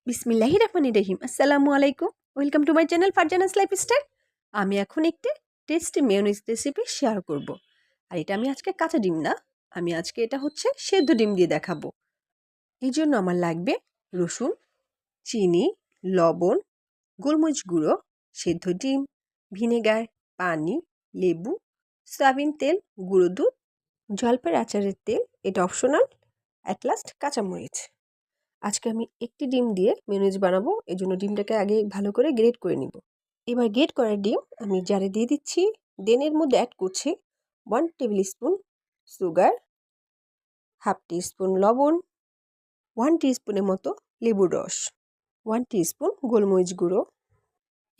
বিসমিল্লাহির রহমানির রহিম। আসসালামু আলাইকুম। Welcome to my channel Farzana's lifestyle. আমি এখন একটি টেস্টি মেয়োনিজ রেসিপি শেয়ার করব। আর এটা আমি আজকে কাঁচা ডিম না, আমি আজকে এটা হচ্ছে সেদ্ধ ডিম দিয়ে দেখাবো। এই জন্য আমার লাগবে রসুন, চিনি, লবণ, গোলমরিচ গুঁড়ো, সেদ্ধ ডিম, ভিনেগার, পানি, লেবু, সয়াবিন তেল, গুঁড়ো দুধ, জলপাইয়ের আচারের তেল, এটা অপশনাল, অ্যাট লাস্ট কাঁচামরিচ। আজকে আমি একটি ডিম দিয়ে মেয়োনিজ বানাবো, এই জন্য ডিমটাকে আগে ভালো করে গ্রেট করে নিব। এবার গ্রেট করা ডিম আমি জারে দিয়ে দিচ্ছি। দেন এর মধ্যে অ্যাড করছি 1 table spoon sugar, half teaspoon লবণ, 1 টিস্পুনের মতো লেবুর রস, 1 টিস্পুন গোলমরিচ গুঁড়ো,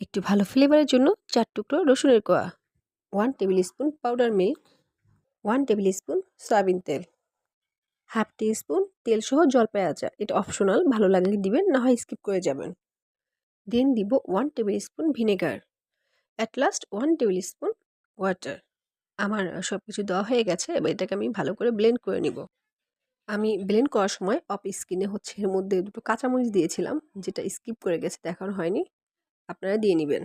একটু ভালো ফ্লেভারের জন্য 4 টুকরো রসুনের কোয়া, 1 table spoon powder milk, 1 table spoon soybean তেল, হাফ টিস্পুন তেল সহ জলপাই আচার, এটা অপশনাল, ভালো লাগলে দিবেন, না হয় স্কিপ করে যাবেন। দেন দিব 1 table spoon vinegar, at last 1 table spoon water. আমার সব কিছু দেওয়া হয়ে গেছে, এবার এটাকে আমি ভালো করে ব্লেন্ড করে নিব। আমি ব্লেন্ড করার সময় অফ স্ক্রিনে হচ্ছে এর মধ্যে দুটো কাঁচামরিচ দিয়েছিলাম, যেটা স্কিপ করে গেছে, দেখানো হয়নি, আপনারা দিয়ে নেবেন।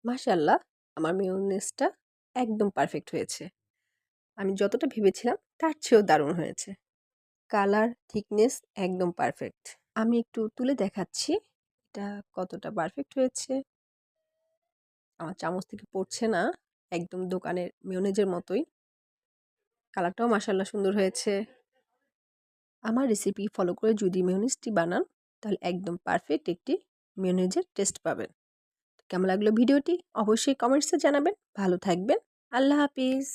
মাশাআল্লাহ, আমার মেয়োনেজটা একদম পারফেক্ট হয়েছে। আমি যতটা ভেবেছিলাম তার চেয়েও দারুণ হয়েছে। কালার, থিকনেস একদম পারফেক্ট। আমি একটু তুলে দেখাচ্ছি এটা কতটা পারফেক্ট হয়েছে। আমার চামচ থেকে পড়ছে না, একদম দোকানের মেয়োনেজের মতোই। কালারটাও মাশাআল্লাহ সুন্দর হয়েছে। আমার রেসিপি ফলো করে যদি মেয়োনিজটি বানান, তাহলে একদম পারফেক্ট একটি মেয়োনিজের টেস্ট পাবেন। কেমন লাগলো ভিডিওটি অবশ্যই কমেন্টসে জানাবেন। ভালো থাকবেন। আল্লাহ হাফিজ।